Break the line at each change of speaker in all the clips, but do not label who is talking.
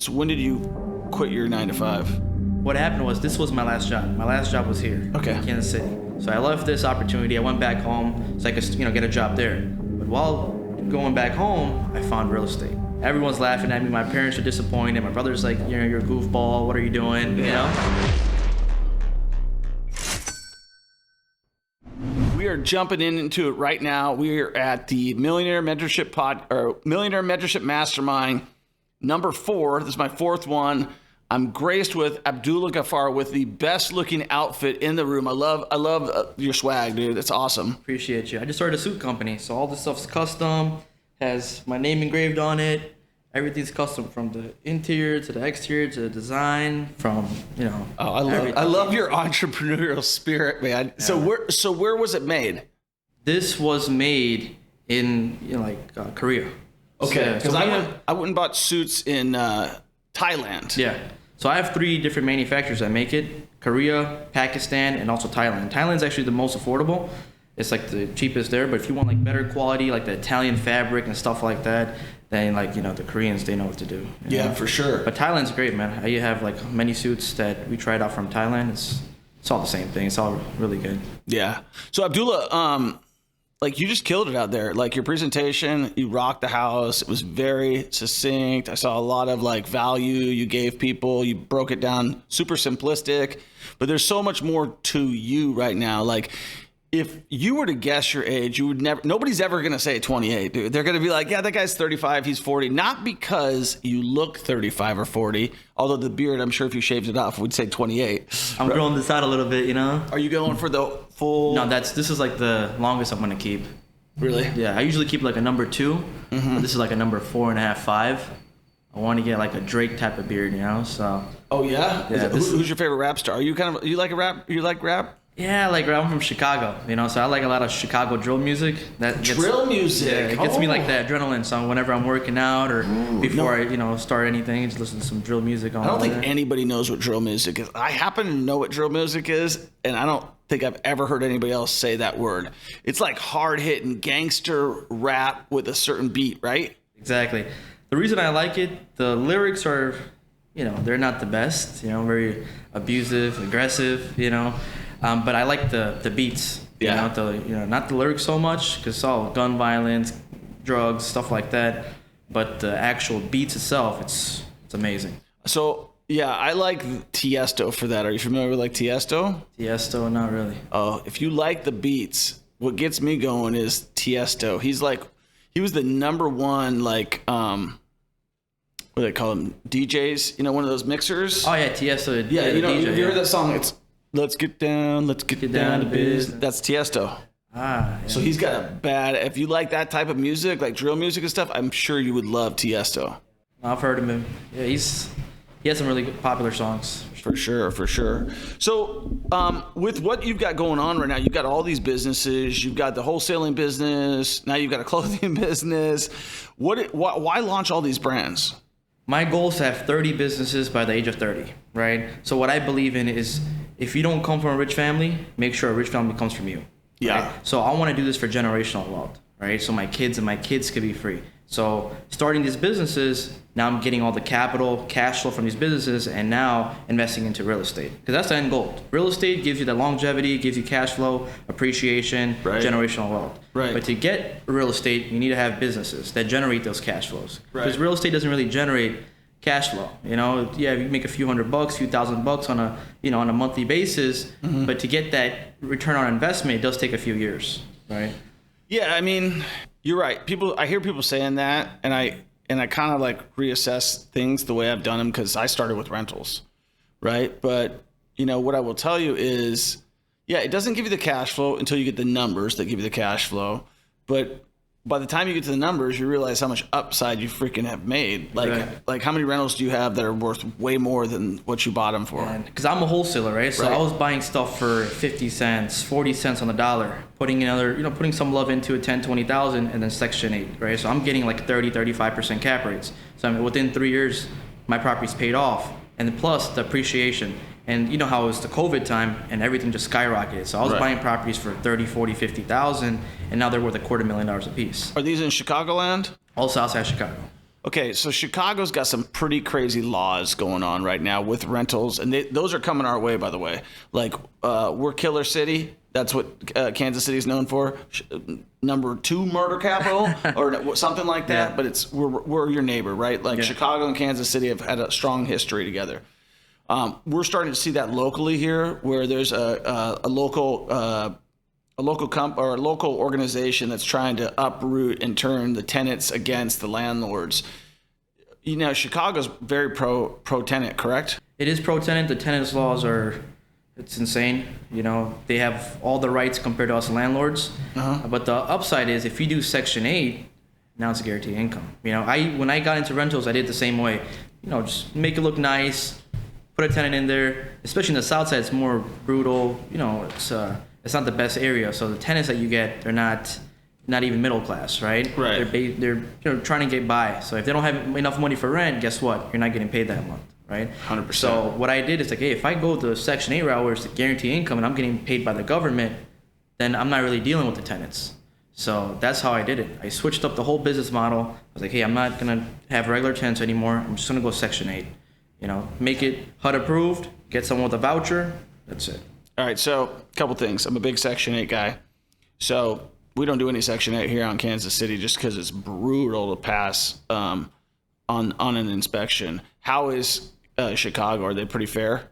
So when did you quit your 9 to 5?
What happened was, this was my last job. My last job was here,
Okay.
in Kansas City. So I left this opportunity. I went back home so I could, get a job there. But while going back home, I found real estate. Everyone's laughing at me. My parents are disappointed. My brother's like, you're a goofball. What are you doing? You know?
We are jumping into it right now. We are at the Millionaire Mentorship Millionaire Mentorship Mastermind number 4. This is my 4th one. I'm graced with Abdullah Ghaffar with the best looking outfit in the room. I love your swag, dude. That's awesome.
Appreciate you. I just started a suit company, so all this stuff's custom, has my name engraved on it. Everything's custom, from the interior to the exterior to the design, from,
Oh, I love your entrepreneurial spirit, man. Yeah. So where was it made?
This was made in Korea.
Okay, because I went and bought suits in Thailand.
Yeah. So I have 3 different manufacturers that make it: Korea, Pakistan, and also Thailand. Thailand's actually the most affordable. It's like the cheapest there, but if you want like better quality, like the Italian fabric and stuff like that, then the Koreans, they know what to do.
Yeah, for sure.
But Thailand's great, man. You have like many suits that we tried out from Thailand. It's all the same thing. It's all really good.
Yeah. So Abdullah, you just killed it out there. Like, your presentation, you rocked the house. It was very succinct. I saw a lot of value you gave people. You broke it down super simplistic, but there's so much more to you right now. Like, if you were to guess your age, you would never, nobody's ever going to say 28, dude. They're going to be like, yeah, that guy's 35, he's 40. Not because you look 35 or 40, although the beard, I'm sure if you shaved it off, would say 28.
I'm growing this out a little bit,
Are you going for the full?
No, this is like the longest I'm going to keep.
Really?
Yeah, I usually keep like a number 2,
mm-hmm.
but this is like a number 4.5, 5. I want to get like a Drake type of beard, so.
Oh yeah? Who's your favorite rap star? Are you you like rap? You like rap?
Yeah, I'm from Chicago, so I like a lot of Chicago drill music.
Drill music?
Yeah, it gets me like that adrenaline song whenever I'm working out or before I start anything. Just listen to some drill music on.
I don't think anybody knows what drill music is. I happen to know what drill music is, and I don't think I've ever heard anybody else say that word. It's like hard-hitting gangster rap with a certain beat, right?
Exactly. The reason I like it, the lyrics are, they're not the best, very abusive, aggressive, but I like the beats, not the lyrics so much, because it's all gun violence, drugs, stuff like that. But the actual beats itself, it's amazing.
So yeah, I like Tiesto for that. Are you familiar with Tiesto?
Tiesto, not really.
Oh, if you like the beats, what gets me going is Tiesto. He was the number 1 what do they call them? DJs? One of those mixers.
Oh yeah, Tiesto.
Yeah, you heard that song? It's Let's get down to business. That's Tiesto.
Yeah.
So he's got a bad. If you like that type of music, like drill music and stuff, I'm sure you would love Tiesto.
I've heard of him. Yeah, he has some really good popular songs.
For sure. So with what you've got going on right now, you've got all these businesses. You've got the wholesaling business. Now you've got a clothing business. Why launch all these brands?
My goal is to have 30 businesses by the age of 30, right? So what I believe in is, if you don't come from a rich family, make sure a rich family comes from you.
Yeah.
Right? So I want to do this for generational wealth, right? So my kids could be free. So starting these businesses, now I'm getting all the capital, cash flow from these businesses, and now investing into real estate. Because that's the end goal. Real estate gives you the longevity, gives you cash flow, appreciation,
right.
Generational wealth.
Right.
But to get real estate, you need to have businesses that generate those cash flows.
Right.
Because real estate doesn't really generate cash flow. Yeah, you make a few $100, few $1,000 on a monthly basis, mm-hmm. but to get that return on investment, it does take a few years, right?
Yeah, I mean, you're right. I hear people saying that, and I kind of reassess things the way I've done them, because I started with rentals, right? But what I will tell you is, yeah, it doesn't give you the cash flow until you get the numbers that give you the cash flow, but by the time you get to the numbers, you realize how much upside you freaking have made. Like how many rentals do you have that are worth way more than what you bought them for?
Because I'm a wholesaler, right? So I was buying stuff for 50 cents, 40 cents on the dollar, putting some love into it, 10, 20,000, and then Section 8, right? So I'm getting 30, 35% cap rates. So within 3 years, my property's paid off. And then plus the appreciation. And you know how it was the COVID time and everything just skyrocketed. So I was buying properties for 30, 40, 50,000, and now they're worth $250,000 a piece.
Are these in Chicagoland?
Also outside Chicago.
Okay, so Chicago's got some pretty crazy laws going on right now with rentals, and those are coming our way, by the way. Like, we're Killer City. That's what Kansas City is known for. Number 2 murder capital or something like that. Yeah. But we're your neighbor, right? Like Chicago and Kansas City have had a strong history together. We're starting to see that locally here, where there's a local organization that's trying to uproot and turn the tenants against the landlords. You know, Chicago's very pro tenant, correct?
It is pro tenant. The tenants laws it's insane. You know, they have all the rights compared to us landlords. But the upside is if you do Section 8, now it's a guaranteed income. You know, when I got into rentals, I did the same way. You know, just make it look nice, put a tenant in there. Especially in the South Side, it's more brutal. You know, it's not the best area. So the tenants that you get, they're not even middle class, right?
Right.
They're trying to get by. So if they don't have enough money for rent, guess what? You're not getting paid that month. Right?
100%.
So what I did is like, hey, if I go the Section 8 route where it's the guaranteed income and I'm getting paid by the government, then I'm not really dealing with the tenants. So that's how I did it. I switched up the whole business model. I was like, hey, I'm not gonna have regular tenants anymore. I'm just gonna go Section 8. You know, make it HUD approved, get someone with a voucher. That's it.
All right, so a couple things. I'm a big Section 8 guy. So we don't do any Section 8 here on Kansas City just because it's brutal to pass on an inspection. How is Chicago? Are they pretty fair?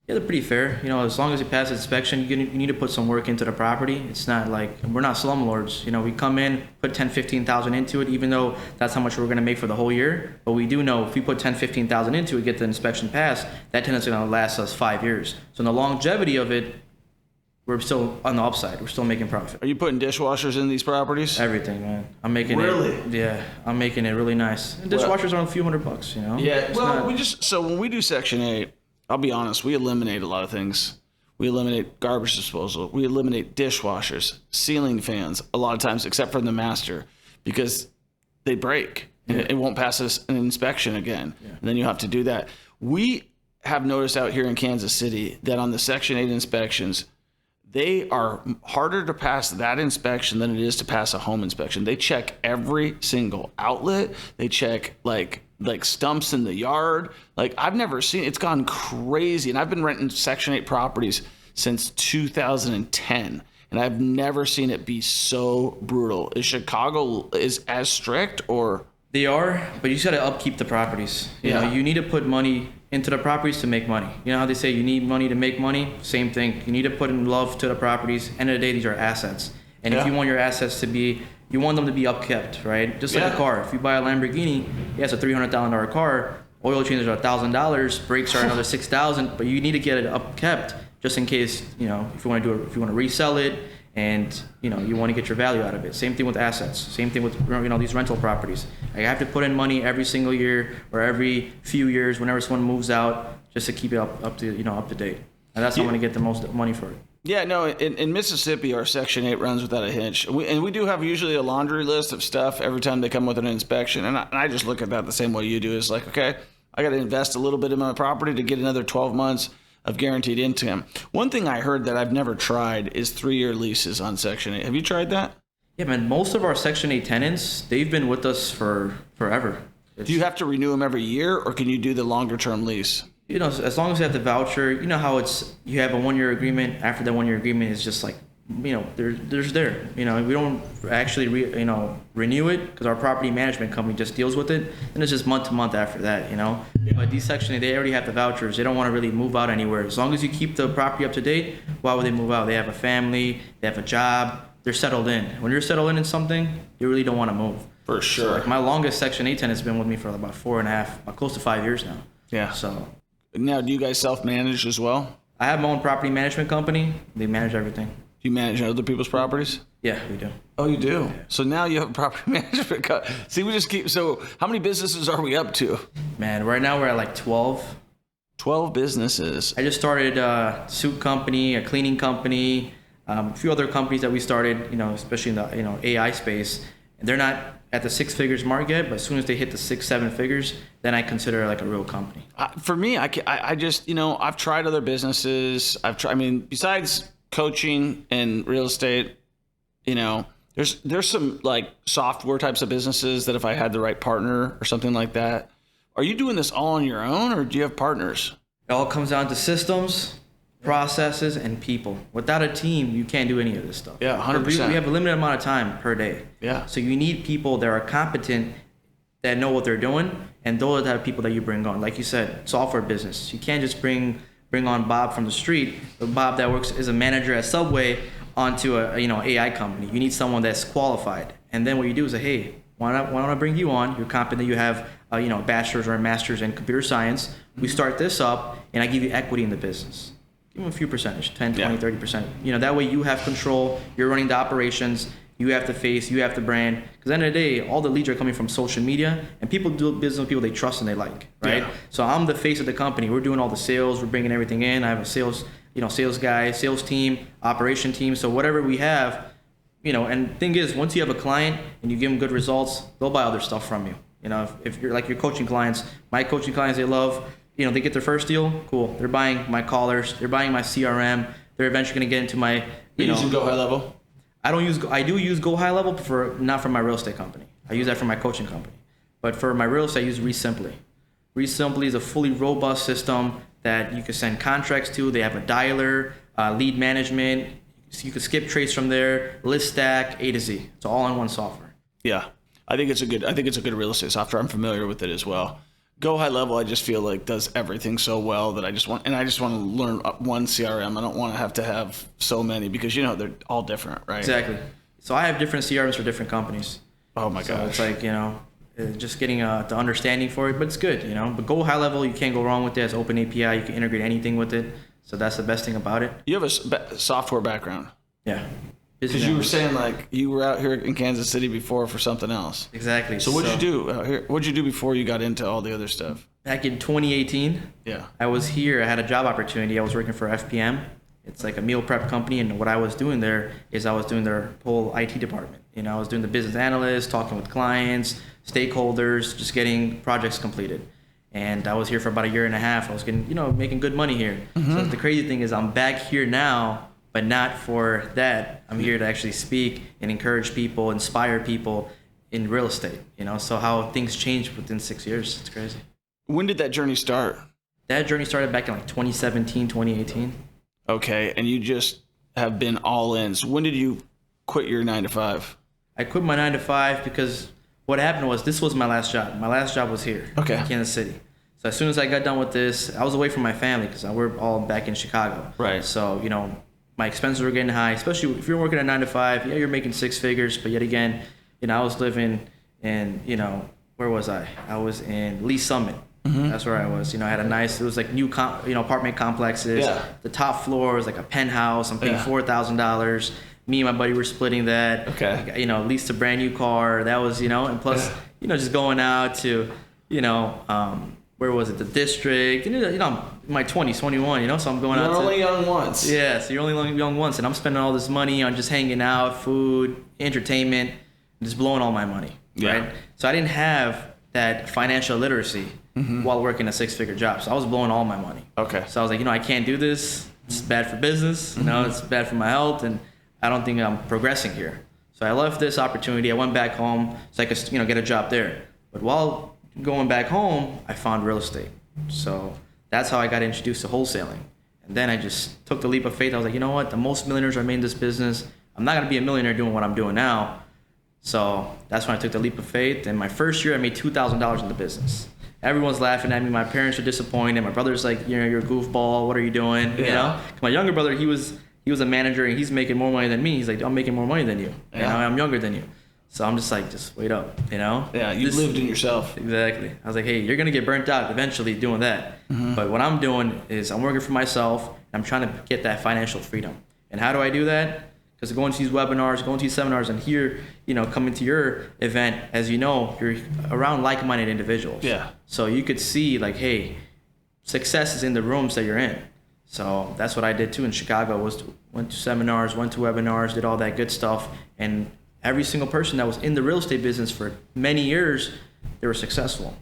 Yeah, they're pretty fair. You know, as long as you pass inspection, you need to put some work into the property. It's not like, we're not slumlords. You know, we come in, put 10, 15,000 into it, even though that's how much we're going to make for the whole year. But we do know if we put 10, 15,000 into it, get the inspection passed, that tenant's going to last us 5 years. So in the longevity of it, we're still on the upside. We're still making profit.
Are you putting dishwashers in these properties?
Everything, man. I'm making I'm making it really nice. And dishwashers are a few $100, you know?
Yeah, so when we do Section 8, I'll be honest, we eliminate a lot of things. We eliminate garbage disposal. We eliminate dishwashers, ceiling fans, a lot of times, except for the master, because they break. And it won't pass us an inspection again. Yeah. And then you have to do that. We have noticed out here in Kansas City that on the Section 8 inspections, they are harder to pass that inspection than it is to pass a home inspection. They check every single outlet. They check like stumps in the yard. Like, I've never seen, it's gone crazy. And I've been renting Section 8 properties since 2010. And I've never seen it be so brutal. Is Chicago as strict, or?
They are, but you just gotta upkeep the properties. You know, you need to put money into the properties to make money. You know how they say you need money to make money? Same thing. You need to put in love to the properties. End of the day, these are assets. And if you want your assets to be, you want them to be upkept, right? Just like a car. If you buy a Lamborghini, it's a $300,000 car. Oil changes are $1,000. Brakes are another $6,000. But you need to get it upkept just in case, you know, if you want to if you want to resell it, and you know you want to get your value out of it. Same thing with assets. Same thing with, you know, these rental properties. I have to put in money every single year or every few years whenever someone moves out, just to keep it up to date. And that's how I'm going to get the most money for it.
Yeah, no. In Mississippi, our Section 8 runs without a hitch. We do have usually a laundry list of stuff every time they come with an inspection, and I just look at that the same way you do. It's like, okay, I got to invest a little bit in my property to get another 12 months of guaranteed income. One thing I heard that I've never tried is 3-year leases on Section 8. Have you tried that?
Yeah, man. Most of our Section 8 tenants, they've been with us for forever.
Do you have to renew them every year, or can you do the longer term lease?
You know, as long as you have the voucher, you know how you have a 1-year agreement. After that 1-year agreement is just like, you know, there's there. You know, we don't actually renew it because our property management company just deals with it, and it's just month to month after that. You know, but these Section 8, they already have the vouchers. They don't want to really move out anywhere. As long as you keep the property up to date, why would they move out? They have a family, they have a job, they're settled in. When you're settled in something, you really don't want to move.
For sure.
So, like, my longest Section 8 tenant has been with me for about 4.5, close to 5 years now.
Yeah.
So.
Now, do you guys self-manage as well?
I have my own property management company. They manage everything.
Do you manage other people's properties?
Yeah, we do.
Oh, you do? Yeah. So now you have a property management company. See, we just keep, so how many businesses are we up to?
Man, right now we're at like 12.
12 businesses.
I just started a suit company, a cleaning company, a few other companies that we started, you know, especially in the, you know, AI space. And they're not at the 6 figures mark yet, but as soon as they hit the 6-7 figures, then I consider it like a real company.
For me, I just, you know, I've tried other businesses. I mean, besides coaching and real estate, you know, There's some like software types of businesses that if I had the right partner or something like that. Are you doing this all on your own, or do you have partners?
It all comes down to systems, processes, and people. Without a team, you can't do any of this stuff.
Yeah, 100%.
We have a limited amount of time per day.
Yeah.
So you need people that are competent, that know what they're doing, and those are the type of people that you bring on. Like you said, software business. You can't just bring on Bob from the street, but Bob that works as a manager at Subway onto a AI company. You need someone that's qualified. And then what you do is say, hey, why don't I bring you on? You're competent. You have a bachelor's or a master's in computer science. We start this up, and I give you equity in the business. Give them a few percentage, 10, 20, 30%. That way you have control. You're running the operations. You have the face. You have the brand. Because at the end of the day, all the leads are coming from social media, and people do business with people they trust and they like, right? Yeah. So I'm the face of the company. We're doing all the sales. We're bringing everything in. I have a sales guy, sales team, operation team. So whatever we have, and the thing is, once you have a client and you give them good results, they'll buy other stuff from you. If you're like your coaching clients, my coaching clients, they love, they get their first deal, cool. They're buying my callers, they're buying my CRM. They're eventually going to get into my,
using Go High Level?
I do use Go High Level, but not for my real estate company. I use that for my coaching company. But for my real estate, I use ReSimply. ReSimply is a fully robust system that you can send contracts to. They have a dialer, lead management. So you can skip trace from there, list stack, A to Z. It's all in one software.
Yeah, I think it's a good real estate software. I'm familiar with it as well. Go High Level, I just feel like does everything so well that I just want to learn one CRM. I don't want to have so many because they're all different, right?
Exactly. So I have different CRMs for different companies.
Oh my gosh.
So it's like just getting the understanding for it, but it's good, But Go High Level, you can't go wrong with it. It's open API. You can integrate anything with it. So that's the best thing about it.
You have a software background.
Yeah.
Because you were saying like you were out here in Kansas City before for something else.
Exactly.
So what'd you do out here? What'd you do before you got into all the other stuff?
Back in 2018,
yeah,
I was here. I had a job opportunity. I was working for FPM. It's like a meal prep company, and what I was doing there is I was doing their whole IT department. I was doing the business analyst, talking with clients, stakeholders, just getting projects completed. And I was here for about a year and a half. I was getting, making good money here. Mm-hmm. So the crazy thing is I'm back here now, but not for that. I'm here to actually speak and encourage people, inspire people in real estate, so how things changed within 6 years. It's crazy.
When did that journey start?
That journey started back in like 2017, 2018.
Okay, and you just have been all in. So when did you quit your 9-to-5?
I quit my 9-to-5 because what happened was this was my last job. My last job was here in Kansas City. So as soon as I got done with this, I was away from my family because we're all back in Chicago.
Right.
So, my expenses were getting high, especially if you're working at 9-to-5. Yeah, you're making 6 figures, but yet again, I was living in, where was I? I was in Lee Summit. Mm-hmm. That's where I was. I had a nice, it was like new, apartment complexes. Yeah. The top floor was like a penthouse. I'm paying $4,000. Me and my buddy were splitting that.
Okay.
Leased a brand new car. That was, and plus, just going out to, where was it? The district. I'm in my 20s, 21, so I'm going out to...
You're only young once.
Yeah, so you're only young once, and I'm spending all this money on just hanging out, food, entertainment, just blowing all my money, right? So I didn't have that financial literacy while working a 6-figure job. So I was blowing all my money.
Okay.
So I was like, I can't do this. It's bad for business. It's bad for my health, and I don't think I'm progressing here. So I left this opportunity. I went back home so I could, get a job there. But while going back home, I found real estate. So that's how I got introduced to wholesaling. And then I just took the leap of faith. I was like, you know what? The most millionaires are made in this business. I'm not going to be a millionaire doing what I'm doing now. So that's when I took the leap of faith. And my first year, I made $2,000 in the business. Everyone's laughing at me. My parents are disappointed. My brother's like, you're a goofball. What are you doing?
Yeah.
My younger brother, he was a manager, and he's making more money than me. He's like, I'm making more money than you.
Yeah.
I'm younger than you. So I'm just like, just wait up,
Yeah, you lived in yourself.
Exactly. I was like, hey, you're going to get burnt out eventually doing that. Mm-hmm. But what I'm doing is I'm working for myself. And I'm trying to get that financial freedom. And how do I do that? Because going to these webinars, going to these seminars, and here, coming to your event, as you're around like-minded individuals.
Yeah.
So you could see like, hey, success is in the rooms that you're in. So that's what I did too in Chicago. Went to seminars, went to webinars, did all that good stuff. And every single person that was in the real estate business for many years, they were successful.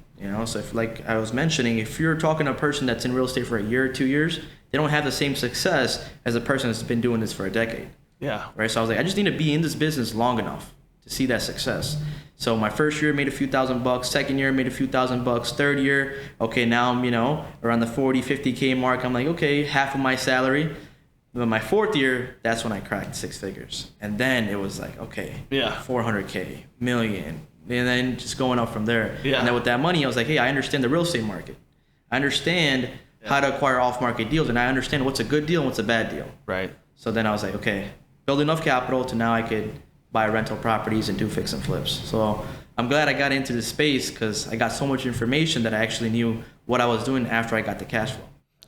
So if, like I was mentioning, if you're talking to a person that's in real estate for a year or 2 years, they don't have the same success as a person that's been doing this for a decade.
Yeah.
Right. So I was like, I just need to be in this business long enough to see that success. So my first year made a few $1,000, second year made a few $1,000, third year, okay, now I'm, around the 40, 50K mark. I'm like, okay, half of my salary. But my fourth year, that's when I cracked 6 figures. And then it was like, okay, 400K, million, and then just going up from there.
Yeah.
And then with that money, I was like, hey, I understand the real estate market. I understand how to acquire off-market deals, and I understand what's a good deal and what's a bad deal.
Right.
So then I was like, okay, build enough capital to now I could buy rental properties and do fix and flips. So I'm glad I got into this space because I got so much information that I actually knew what I was doing after I got the cash flow.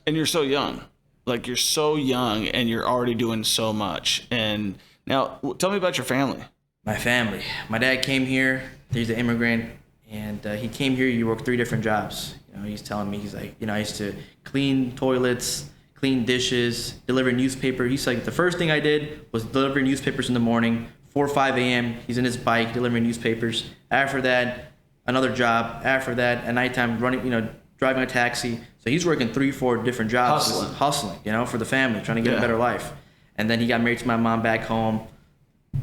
And you're so young. Like, you're so young and you're already doing so much. And now tell me about your family.
My family. My dad came here. He's an immigrant. And he came here. He worked 3 different jobs. He's telling me, he's like, I used to clean toilets, clean dishes, deliver newspaper. He's like, the first thing I did was deliver newspapers in the morning, 4 or 5 a.m. He's in his bike delivering newspapers. After that, another job. After that, at nighttime, driving a taxi. So he's working 3, 4 different jobs, hustling, for the family, trying to get a better life. And then he got married to my mom back home,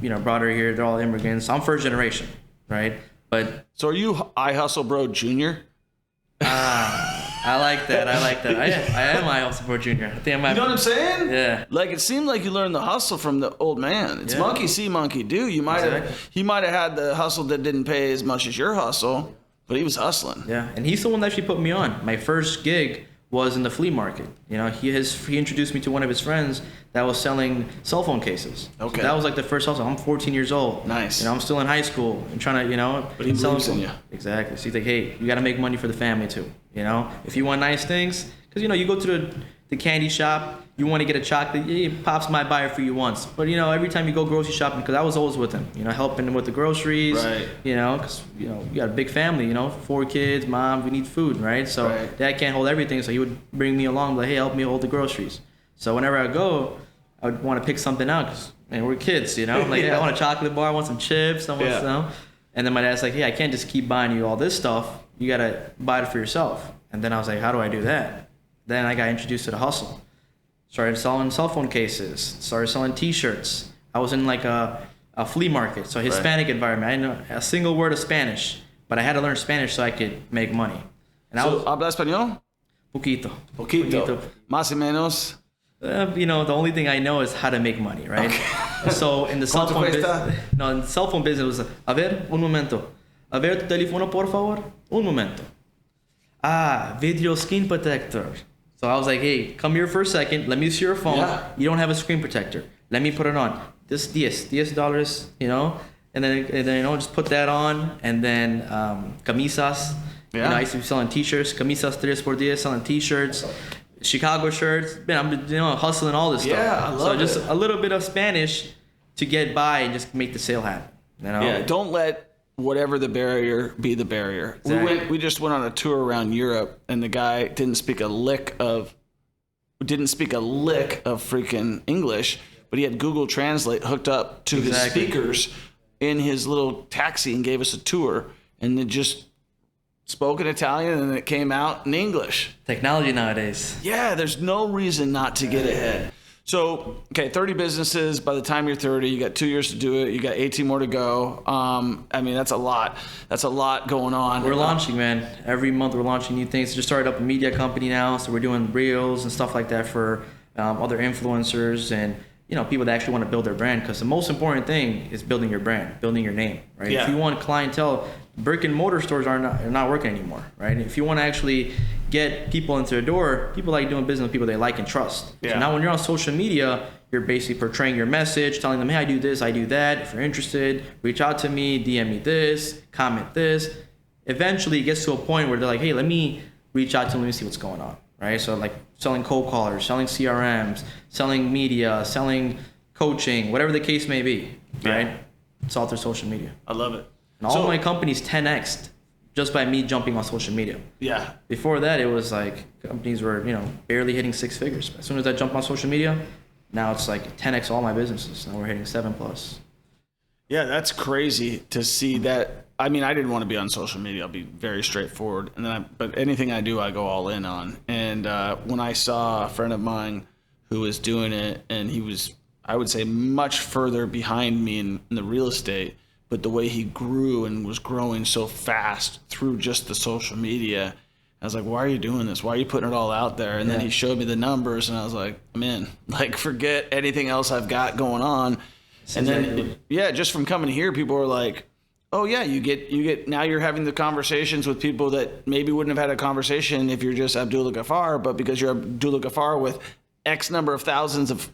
brought her here. They're all immigrants. I'm first generation, right? But
so are you ihustlebro Junior?
I like that. I am ihustlebro Junior. I think I might.
You know what I'm saying?
Yeah.
Like, it seemed like you learned the hustle from the old man. It's monkey see, monkey do. He might have had the hustle that didn't pay as much as your hustle, but he was hustling.
Yeah, and he's the one that actually put me on. My first gig was in the flea market. He introduced me to one of his friends that was selling cell phone cases. Okay. So that was like the first hustle. I'm 14 years old.
Nice.
I'm still in high school and trying to,
But he believes in you.
Exactly. So he's like, hey, you got to make money for the family too. If you want nice things, because you go to the candy shop, you want to get a chocolate, Pops might buy it for you once. But every time you go grocery shopping, because I was always with him, helping him with the groceries,
right?
Because you got a big family, 4 kids, mom, we need food, right? So Dad can't hold everything, so he would bring me along, like, hey, help me hold the groceries. So whenever I go, I would want to pick something out, because we're kids, like, hey, I want a chocolate bar, I want some chips, I want some. And then my dad's like, hey, I can't just keep buying you all this stuff. You got to buy it for yourself. And then I was like, how do I do that? Then I got introduced to the hustle. Started selling cell phone cases. Started selling T-shirts. I was in like a flea market, so Hispanic environment. I didn't know a single word of Spanish, but I had to learn Spanish so I could make money. And
¿Habla español?
Poquito.
Más o menos.
The only thing I know is how to make money, right? Okay. So in the cell phone business, in the cell phone business, it was a ver, un momento. A ver tu teléfono, por favor. Un momento. Video screen protector. So I was like, hey, come here for a second. Let me see your phone. Yeah. You don't have a screen protector. Let me put it on. This $10, and then just put that on. And then camisas.
Yeah.
I used to be selling T-shirts. Camisas 3x10, selling T-shirts. Chicago shirts. Man, I'm hustling all this stuff.
Yeah, I love it.
So just a little bit of Spanish to get by and just make the sale happen.
Yeah, don't let whatever the barrier be the barrier.
Exactly.
We just went on a tour around Europe, and the guy didn't speak a lick of freaking English, but he had Google Translate hooked up to his speakers in his little taxi and gave us a tour, and it just spoke in Italian and it came out in English.
Technology nowadays.
Yeah, there's no reason not to get ahead. So, 30 businesses. By the time you're 30, you got 2 years to do it. You got 18 more to go. That's a lot. That's a lot going on.
We're launching, man. Every month we're launching new things. Just started up a media company now, so we're doing reels and stuff like that for other influencers and people that actually want to build their brand. Because the most important thing is building your brand, building your name, right?
Yeah.
If you want clientele, brick and mortar stores are not working anymore, right? If you want to actually get people into the door, people like doing business with people they like and trust.
Yeah.
So now when you're on social media, you're basically portraying your message, telling them, hey, I do this, I do that. If you're interested, reach out to me, DM me this, comment this. Eventually it gets to a point where they're like, hey, let me reach out to them, let me see what's going on, right? So like selling cold callers, selling CRMs, selling media, selling coaching, whatever the case may be, right? It's all through social media.
I love it.
And all my companies 10x'd just by me jumping on social media.
Yeah.
Before that, it was like companies were, barely hitting 6 figures. As soon as I jumped on social media, now it's like 10x all my businesses. Now we're hitting 7+.
Yeah, that's crazy to see that. I mean, I didn't want to be on social media. I'll be very straightforward. But anything I do, I go all in on. And when I saw a friend of mine who was doing it, and I would say, much further behind me in the real estate. But the way he grew and was growing so fast through just the social media, I was like, why are you doing this? Why are you putting it all out there? And then he showed me the numbers, and I was like, I'm in. Like, forget anything else I've got going on. And then, just from coming here, people were like, oh yeah, you get now you're having the conversations with people that maybe wouldn't have had a conversation if you're just Abdullah Ghaffar, but because you're Abdullah Ghaffar with X number of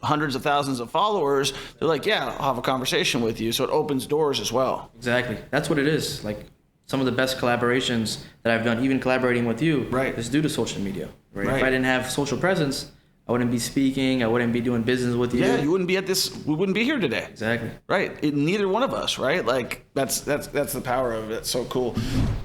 hundreds of thousands of followers, they're like, yeah, I'll have a conversation with you. So it opens doors as well.
Exactly. That's what it is. Like, some of the best collaborations that I've done, even collaborating with you, is due to social media. Right? If I didn't have social presence, I wouldn't be speaking. I wouldn't be doing business with you.
Yeah, you wouldn't be at this. We wouldn't be here today.
Exactly.
Right. Neither one of us. Right. Like that's the power of it. It's so cool.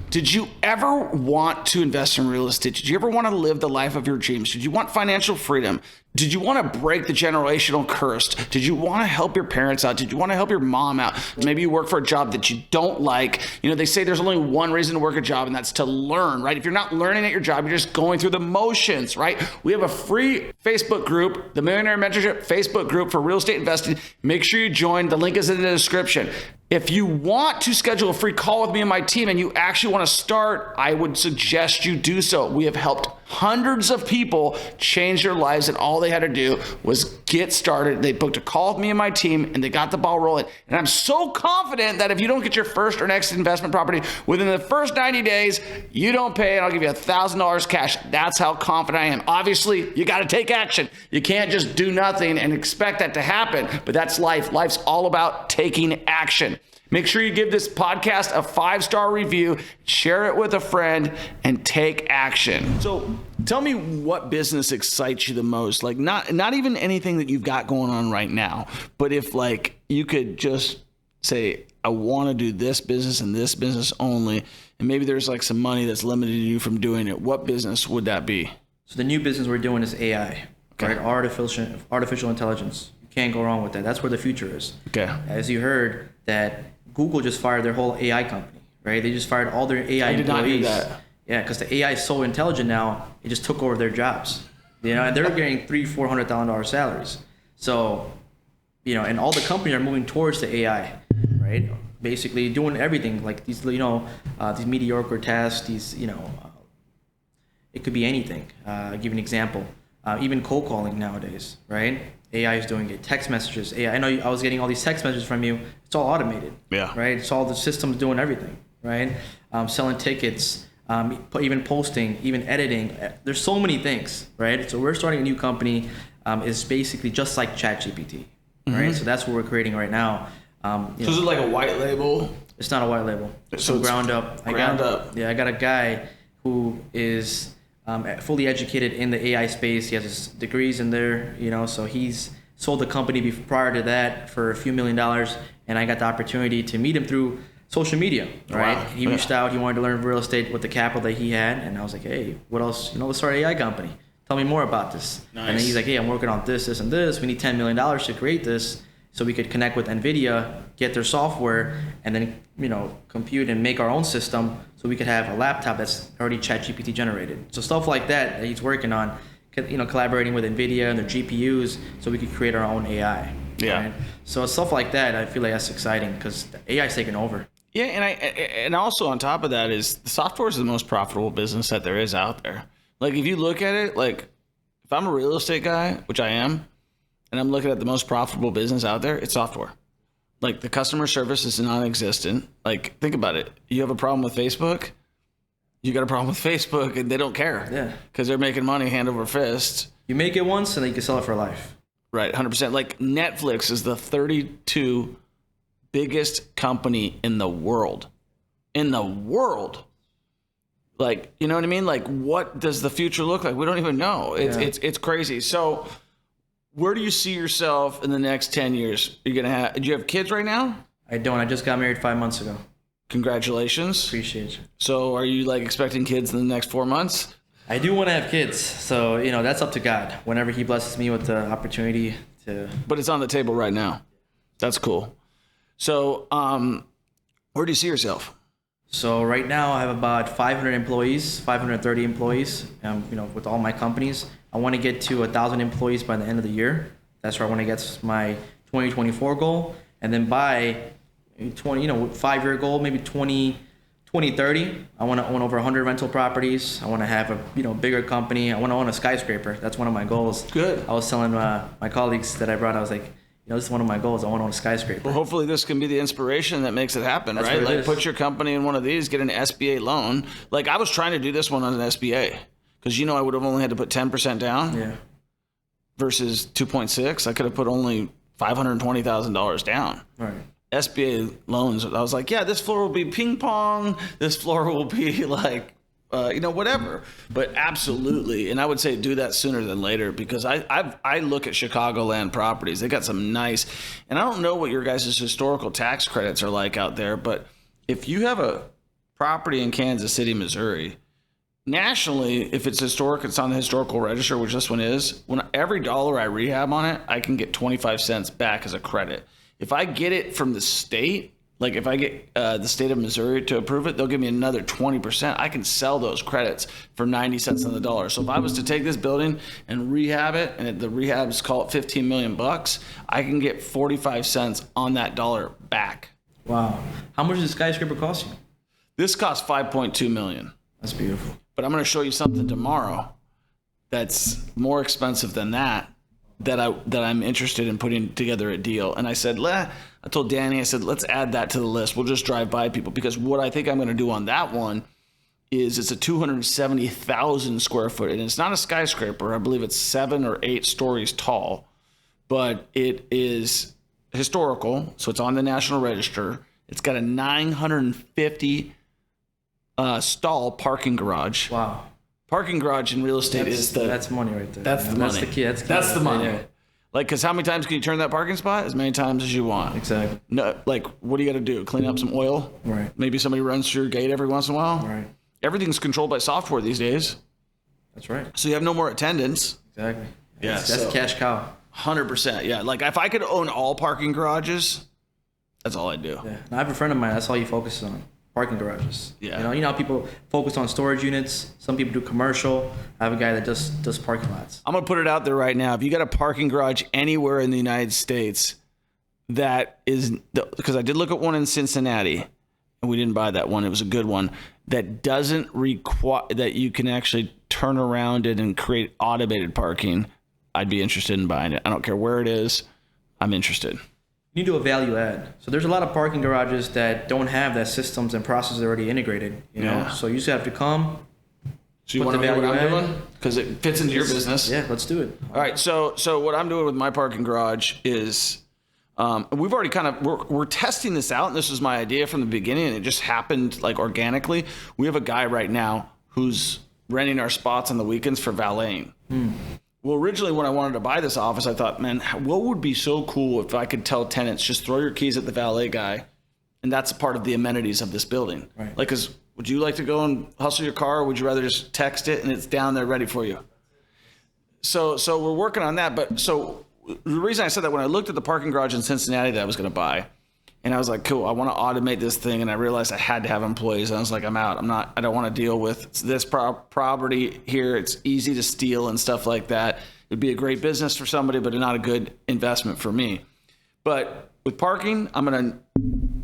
Did you ever want to invest in real estate? Did you ever want to live the life of your dreams? Did you want financial freedom? Did you want to break the generational curse? Did you want to help your parents out? Did you want to help your mom out? Maybe you work for a job that you don't like. You know, they say there's only one reason to work a job, and that's to learn, right? If you're not learning at your job, you're just going through the motions, right? We have a free Facebook group, the Millionaire Mentorship Facebook group for real estate investing. Make sure you join. The link is in the description. If you want to schedule a free call with me and my team and you actually want to start, I would suggest you do so. We have helped hundreds of people change their lives, and all they had to do was get started. They booked a call with me and my team, and they got the ball rolling. And I'm so confident that if you don't get your first or next investment property within the first 90 days, you don't pay, and I'll give you $1,000 cash. That's how confident I am. Obviously, you got to take action. You can't just do nothing and expect that to happen, but that's life. Life's all about taking action. Make sure you give this podcast a 5-star review, share it with a friend, and take action. So tell me what business excites you the most. Like not even anything that you've got going on right now, but if like you could just say, I want to do this business and this business only, and maybe there's like some money that's limiting you from doing it, what business would that be?
So the new business we're doing is AI, right? Artificial intelligence. You can't go wrong with that. That's where the future is.
Okay.
As you heard, that Google just fired their whole AI company, right? They just fired all their AI employees. I did not hear that. Yeah, because the AI is so intelligent now, it just took over their jobs. You know, and they're getting $300,000-$400,000 salaries. So, you know, and all the companies are moving towards the AI, right? Basically doing everything, like these, you know, these mediocre tasks, these, you know, it could be anything. I'll give you an example. Even cold calling nowadays, right? AI is doing it. Text messages. AI. I know I was getting all these text messages from you. It's all automated. Yeah. Right. It's all the systems doing everything. Right. Selling tickets. Even posting. Even editing. There's so many things. Right. So we're starting a new company. Is basically just like ChatGPT. Right. So that's what we're creating right now.
So is it like a white label?
It's not a white label. It's so ground up. Ground up. Yeah. I got a guy who is fully educated in the AI space. He has his degrees in there, you know, so he's sold the company prior to that for a few $1 million, and I got the opportunity to meet him through social media, right? Wow. He reached out, he wanted to learn real estate with the capital that he had, and I was like, hey, what else, you know, let's start an AI company. Tell me more about this. Nice. And then he's like, hey, I'm working on this, this, and this. We need $10 million to create this so we could connect with NVIDIA, get their software, and then, you know, compute and make our own system so we could have a laptop that's already ChatGPT generated. So stuff like that he's working on, you know, collaborating with NVIDIA and their GPUs so we could create our own AI. Yeah. Right? So stuff like that, I feel like that's exciting because AI is taking over.
Yeah, and also on top of that is the software is the most profitable business that there is out there. Like if you look at it, like if I'm a real estate guy, which I am, and I'm looking at the most profitable business out there, it's software. Like the customer service is non-existent. Like think about it. You have a problem with Facebook, you got a problem with Facebook, and they don't care. Yeah. Because they're making money hand over fist.
You make it once, and then you can sell it for life.
Right, 100%. Like Netflix is the 32 biggest company in the world. In the world. Like, you know what I mean? Like, what does the future look like? We don't even know. It's crazy. So, where do you see yourself in the next 10 years? Do you have kids right now?
I don't. I just got married 5 months ago.
Congratulations.
Appreciate you.
So, are you like expecting kids in the next 4 months?
I do want to have kids. So, you know, that's up to God. Whenever He blesses me with the opportunity to.
But it's on the table right now. That's cool. So, where do you see yourself?
So right now I have about 500 employees, 530 employees, you know, with all my companies. I want to get to 1,000 employees by the end of the year. That's where I want to get my 2024 goal, and then by 5-year goal, maybe 2030, I want to own over 100 rental properties. I want to have a bigger company. I want to own a skyscraper. That's one of my goals.
Good.
I was telling my colleagues that I brought, I was like, this is one of my goals. I want to own a skyscraper.
Well, hopefully this can be the inspiration that makes it happen,
That's
right?
what it
Like
is.
put your company in one of these, get an SBA loan. Like I was trying to do this one on an SBA because I would have only had to put 10% down.
Yeah.
Versus 2.6. I could have put only $520,000 down.
Right.
SBA loans, I was like, yeah, this floor will be ping pong. This floor will be like, whatever. But absolutely, and I would say do that sooner than later because I look at Chicagoland properties. They got some nice, and I don't know what your guys' historical tax credits are like out there, but if you have a property in Kansas City, Missouri, nationally, if it's historic, it's on the historical register, which this one is. When every dollar I rehab on it, I can get 25 cents back as a credit. If I get it from the state, like if I get the state of Missouri to approve it, they'll give me another 20%. I can sell those credits for 90 cents on the dollar. So if I was to take this building and rehab it, and the rehabs call it 15 million bucks, I can get 45 cents on that dollar back.
Wow. How much does the skyscraper cost you?
This costs 5.2 million.
That's beautiful.
But I'm going to show you something tomorrow that's more expensive than that I'm interested in putting together a deal. And I said, I told Danny, I said, let's add that to the list. We'll just drive by people because what I think I'm going to do on that one is it's a 270,000 square foot, and it's not a skyscraper. I believe it's 7 or 8 stories tall, but it is historical. So it's on the National Register. It's got a 950 stall parking garage.
Wow.
Parking garage in real estate
that's money right there.
That's the money.
That's the key.
That's the money.
Yeah.
Like, because how many times can you turn that parking spot? As many times as you want.
Exactly.
No, like, what do you got to do? Clean up some oil?
Right.
Maybe somebody runs through your gate every once in a while?
Right.
Everything's controlled by software these days.
That's right.
So you have no more attendance.
Exactly.
Yeah,
That's cash cow.
100%. Yeah. Like, if I could own all parking garages, that's all I'd do.
Yeah. I have a friend of mine. That's all he focuses on. Parking garages.
Yeah.
You know how people focus on storage units. Some people do commercial. I have a guy that does parking lots.
I'm going to put it out there right now. If you got a parking garage anywhere in the United States that is, because I did look at one in Cincinnati, and we didn't buy that one. It was a good one that doesn't require that you can actually turn around it and create automated parking. I'd be interested in buying it. I don't care where it is. I'm interested.
You need to do a value add. So there's a lot of parking garages that don't have that systems and processes already integrated. You know, so you just have to come.
So you want to know what I'm doing? Because it fits into your business.
Yeah, let's do it.
All right. So what I'm doing with my parking garage is, we've already we're testing this out, and this was my idea from the beginning, and it just happened like organically. We have a guy right now who's renting our spots on the weekends for valeting. Well, originally when I wanted to buy this office, I thought, man, what would be so cool if I could tell tenants, just throw your keys at the valet guy, and that's a part of the amenities of this building.
Right.
Like, because would you like to go and hustle your car, or would you rather just text it and it's down there ready for you? So we're working on that. But so the reason I said that, when I looked at the parking garage in Cincinnati that I was going to buy, and I was like, cool, I want to automate this thing. And I realized I had to have employees. And I was like, I'm out. I don't want to deal with this property here. It's easy to steal and stuff like that. It'd be a great business for somebody, but not a good investment for me. But with parking, I'm going to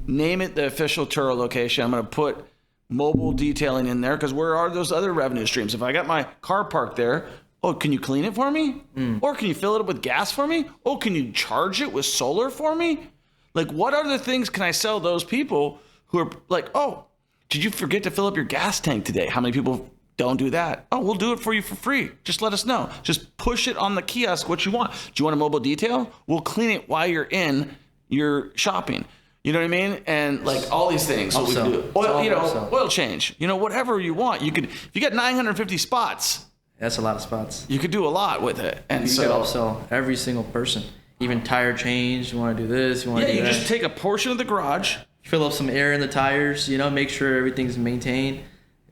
name it the official Turo location. I'm going to put mobile detailing in there, because where are those other revenue streams? If I got my car parked there, oh, can you clean it for me? Or can you fill it up with gas for me? Oh, can you charge it with solar for me? Like, what other things can I sell those people who are like, oh, did you forget to fill up your gas tank today? How many people don't do that? Oh, we'll do it for you for free. Just let us know. Just push it on the kiosk what you want. Do you want a mobile detail? We'll clean it while you're in your shopping. You know what I mean? And like all these things. So we can do oil change. You know, whatever you want. You could, if you got 950 spots.
That's a lot of spots.
You could do a lot with it. And
you could upsell every single person. Even tire change, you want to do this, you want to do that.
Yeah, you just take a portion of the garage.
Fill up some air in the tires, make sure everything's maintained.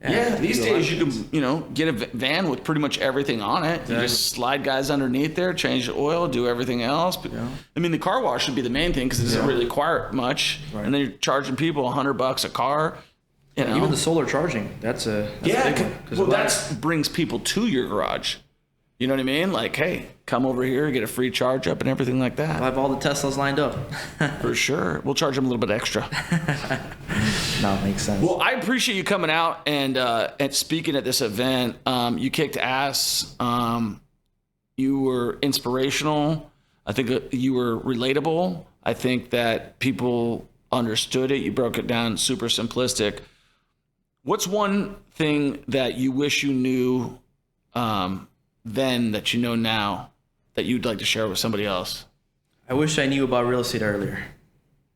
Yeah, these days you can, get a van with pretty much everything on it. Exactly. You just slide guys underneath there, change the oil, do everything else. But, I mean, the car wash should be the main thing, because it doesn't really require much. Right. And then you're charging people $100 a car.
Even the solar charging, that's a big one.
Well, that brings people to your garage. You know what I mean? Like, hey, come over here, get a free charge up and everything like that.
I have all the Teslas lined up.
For sure. We'll charge them a little bit extra.
No, it makes sense.
Well, I appreciate you coming out and speaking at this event. You kicked ass. You were inspirational. I think you were relatable. I think that people understood it. You broke it down super simplistic. What's one thing that you wish you knew then that you know now that you'd like to share with somebody else?
I wish I knew about real estate earlier.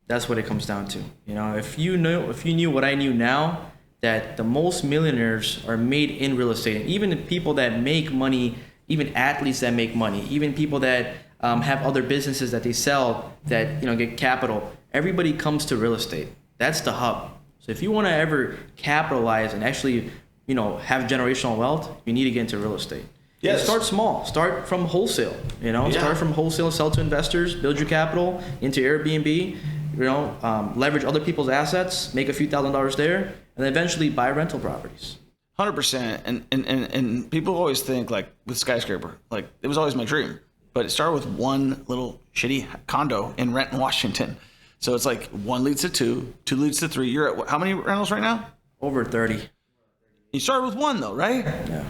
That's what it comes down to. You know, if you knew what I knew now, that the most millionaires are made in real estate, and even the people that make money, even athletes that make money, even people that have other businesses that they sell that, you know, get capital, everybody comes to real estate. That's the hub. So if you want to ever capitalize and actually, you know, have generational wealth, you need to get into real estate. Yes. And start small. Start from wholesale. You know, start from wholesale, sell to investors, build your capital into Airbnb. You know, leverage other people's assets, make a few $1,000s there, and then eventually buy rental properties.
100%. And people always think, like with Skyscraper, like it was always my dream, but it started with one little shitty condo in Renton, Washington. So it's like 1 leads to 2, 2 leads to 3. You're at how many rentals right now?
Over 30.
You started with 1 though, right?
Yeah.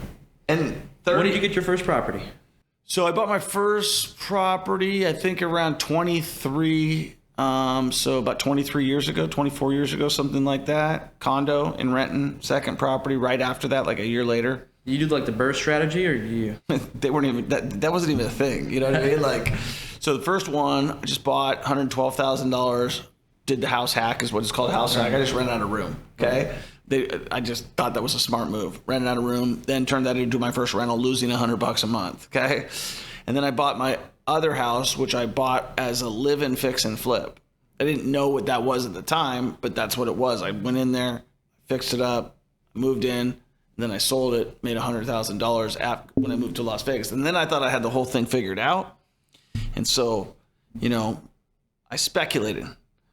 And 30.
When did you get your first property?
So I bought my first property, I think around 23. So about 23 years ago, 24 years ago, something like that. Condo in Renton, second property right after that, like a year later.
You do like the burst strategy, or you?
They weren't even that wasn't even a thing. You know what I mean? Like, so the first one I just bought $112,000. Did the house hack, is what it's called, house hack. I just rented out a room. Okay. I just thought that was a smart move. Rented out a room, then turned that into my first rental, losing $100 a month. Okay. And then I bought my other house, which I bought as a live-in, fix and flip. I didn't know what that was at the time, but that's what it was. I went in there, fixed it up, moved in, then I sold it, made $100,000 when I moved to Las Vegas. And then I thought I had the whole thing figured out. And so, you know, I speculated.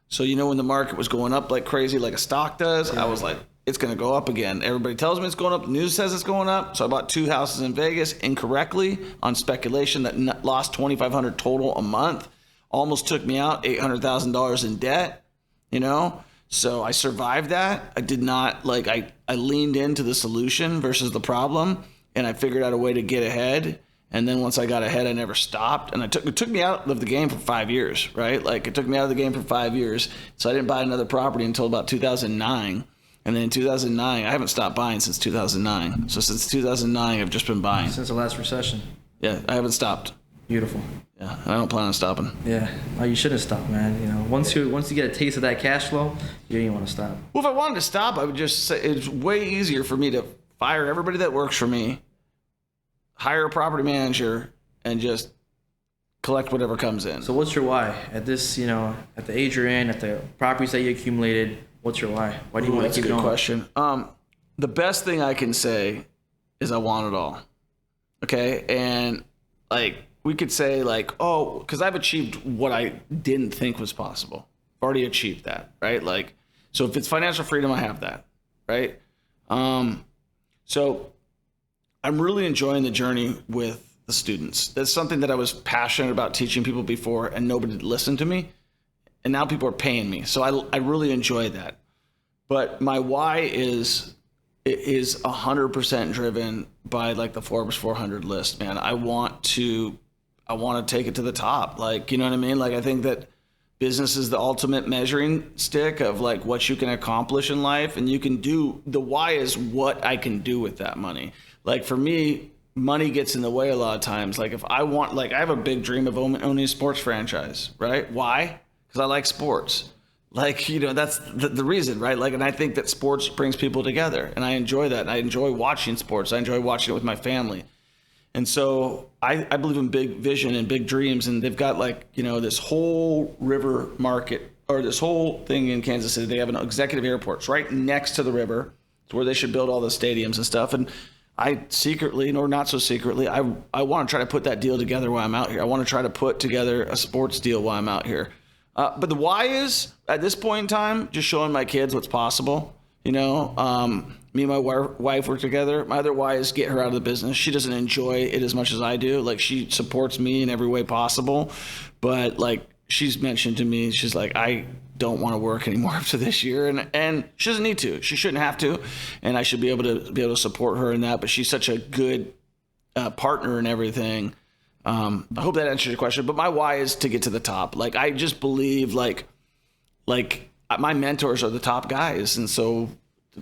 So, you know, when the market was going up like crazy, like a stock does, I was like, it's going to go up again. Everybody tells me it's going up. The news says it's going up. So I bought 2 houses in Vegas incorrectly on speculation that lost $2,500 total a month. Almost took me out, $800,000 in debt, you know? So I survived that. I did not, like, I leaned into the solution versus the problem, and I figured out a way to get ahead. And then once I got ahead, I never stopped. And it took me out of the game for 5 years, right? Like, it took me out of the game for 5 years. So I didn't buy another property until about 2009. And then in 2009, I haven't stopped buying since 2009. So since 2009, I've just been buying.
Since the last recession.
Yeah, I haven't stopped.
Beautiful.
Yeah, I don't plan on stopping.
Yeah, oh, you shouldn't stop, man. You know, once you get a taste of that cash flow, you don't even want to stop.
Well, if I wanted to stop, I would just say it's way easier for me to fire everybody that works for me, hire a property manager, and just collect whatever comes in.
So what's your why? At this, you know, at the age you're in, at the properties that you accumulated, what's your why? Why do you want to keep going?
That's a good question. The best thing I can say is I want it all. Okay? And, like, we could say, like, oh, because I've achieved what I didn't think was possible. I've already achieved that, right? Like, so if it's financial freedom, I have that, right? So I'm really enjoying the journey with the students. That's something that I was passionate about teaching people before, and nobody listened to me. And now people are paying me. So I really enjoy that. But my why is 100% driven by, like, the Forbes 400 list, man. I want to take it to the top. Like, you know what I mean? Like, I think that business is the ultimate measuring stick of, like, what you can accomplish in life. And you can do, the why is what I can do with that money. Like, for me, money gets in the way a lot of times. Like, if I want, like, I have a big dream of owning a sports franchise, right? Why? Because I like sports. Like, you know, that's the reason, right? Like, and I think that sports brings people together, and I enjoy that. And I enjoy watching sports. I enjoy watching it with my family. And so I believe in big vision and big dreams. And they've got, like, you know, this whole river market, or this whole thing in Kansas City. They have an executive airport. It's right next to the river. It's where they should build all the stadiums and stuff. And I secretly, or not so secretly, I want to try to put that deal together while I'm out here. I want to try to put together a sports deal while I'm out here. But the why is, at this point in time, just showing my kids what's possible, You know, me and my wife work together. My other why is get her out of the business. She doesn't enjoy it as much as I do. Like, she supports me in every way possible. But like, she's mentioned to me, she's like, I don't want to work anymore after this year. And she doesn't need to. She shouldn't have to. And I should be able to support her in that. But she's such a good partner and everything. I hope that answers your question. But my why is to get to the top. Like, I just believe like my mentors are the top guys. And so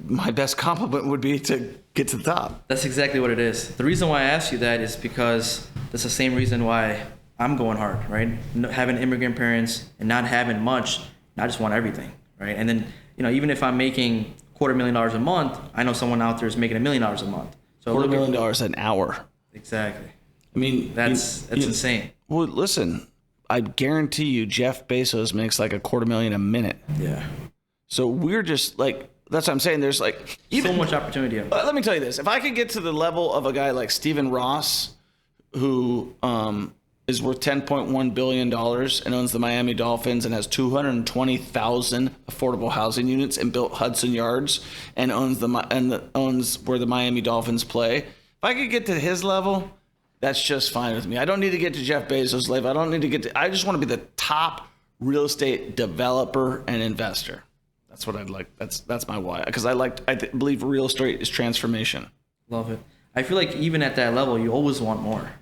my best compliment would be to get to the top.
That's exactly what it is. The reason why I asked you that is because that's the same reason why I'm going hard, right? Having immigrant parents and not having much, I just want everything, right? And then, you know, even if I'm making $250,000 a month, I know someone out there is making $1 million a month. So
$250,000 an hour.
Exactly.
I mean,
that's insane.
Well, listen, I guarantee you Jeff Bezos makes like $250,000 a minute.
Yeah.
So we're just like, that's what I'm saying. There's like
so much opportunity.
Let me tell you this. If I could get to the level of a guy like Stephen Ross, who is worth $10.1 billion and owns the Miami Dolphins and has 220,000 affordable housing units and built Hudson Yards and owns where the Miami Dolphins play. If I could get to his level, that's just fine with me. I don't need to get to Jeff Bezos' level. I just want to be the top real estate developer and investor. That's what I'd like. That's my why. Because I believe real estate is transformation.
Love it. I feel like even at that level, you always want more.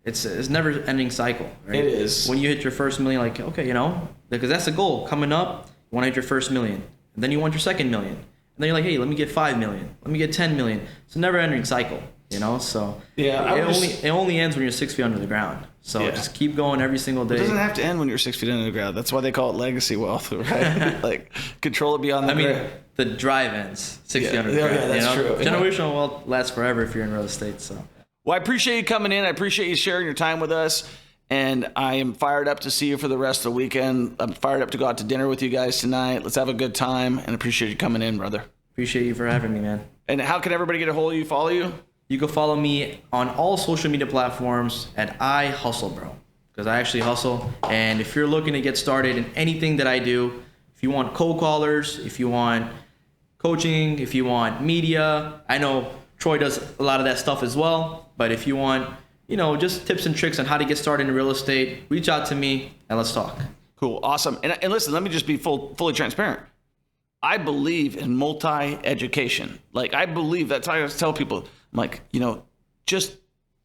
It's never ending cycle, right?
It is.
When you hit your first million, like, okay, you know, because that's the goal. Coming up, you want to hit your first million. And then you want your second million. And then you're like, hey, let me get 5 million. Let me get 10 million. It's a never ending cycle, you know? So
yeah,
it only ends when you're 6 feet under the ground. So just keep going every single day.
It doesn't have to end when you're 6 feet under the ground. That's why they call it legacy wealth, right? Like, control it beyond the ground.
The drive ends 6 feet under the ground.
Yeah, that's true.
Generational wealth lasts forever if you're in real estate. So.
Well, I appreciate you coming in. I appreciate you sharing your time with us. And I am fired up to see you for the rest of the weekend. I'm fired up to go out to dinner with you guys tonight. Let's have a good time. And appreciate you coming in, brother.
Appreciate you for having me, man.
And how can everybody get a hold of you, follow you?
You can follow me on all social media platforms at ihustlebro. Because I actually hustle. And if you're looking to get started in anything that I do, if you want cold callers, if you want coaching, if you want media, I know Troy does a lot of that stuff as well. But if you want, you know, just tips and tricks on how to get started in real estate, reach out to me and let's talk.
Cool. Awesome. And listen, let me just be fully transparent. I believe in multi-education. Like, I believe that's how I tell people. I'm like, you know, just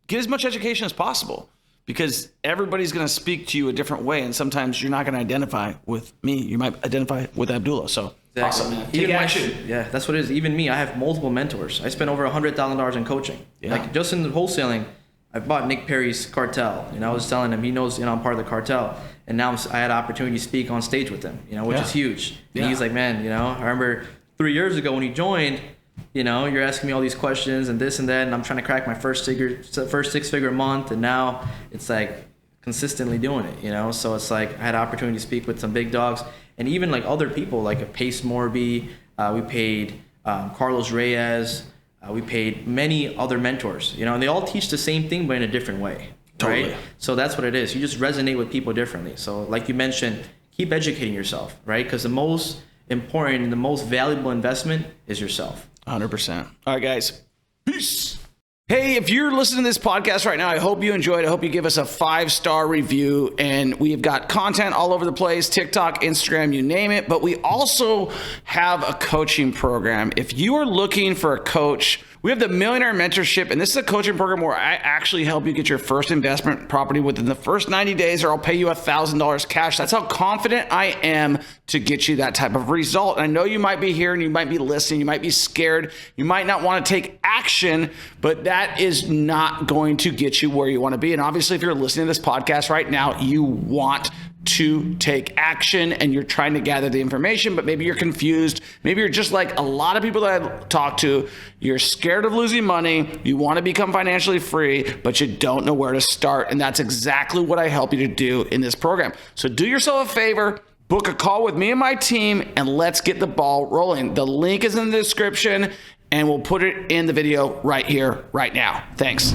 get as much education as possible, because everybody's going to speak to you a different way. And sometimes you're not going to identify with me. You might identify with Abdullah. So
exactly.
Awesome, man. Take action.
Yeah, that's what it is. Even me, I have multiple mentors. I spent over $100,000 in coaching.
Yeah.
Like, just in wholesaling, I bought Nick Perry's cartel. You know, I was telling him, he knows, you know, I'm part of the cartel. And now I had an opportunity to speak on stage with him, you know, which is huge. And he's like, man, you know, I remember 3 years ago when he joined, you know, you're asking me all these questions and this and that, and I'm trying to crack my first 6-figure month, and now it's like consistently doing it, you know. So it's like I had an opportunity to speak with some big dogs, and even like other people like Pace Morby. We paid Carlos Reyes. We paid many other mentors, you know, and they all teach the same thing but in a different way.
Totally.
Right? So that's what it is. You just resonate with people differently. So like you mentioned, keep educating yourself, right? Because the most important and the most valuable investment is yourself.
100%. All right, guys. Peace. Hey, if you're listening to this podcast right now, I hope you enjoyed it. I hope you give us a 5-star review. And we've got content all over the place, TikTok, Instagram, you name it. But we also have a coaching program. If you are looking for a coach, we have the Millionaire Mentorship, and this is a coaching program where I actually help you get your first investment property within the first 90 days, or I'll pay you $1,000 cash. That's how confident I am to get you that type of result. And I know you might be here and you might be listening, you might be scared, you might not want to take action, but that is not going to get you where you want to be. And obviously, if you're listening to this podcast right now, you want to take action and you're trying to gather the information, but maybe you're confused. Maybe you're just like a lot of people that I talk to. You're scared of losing money. You want to become financially free, but you don't know where to start. And that's exactly what I help you to do in this program. So do yourself a favor, book a call with me and my team, and let's get the ball rolling. The link is in the description, and we'll put it in the video right here, right now. Thanks.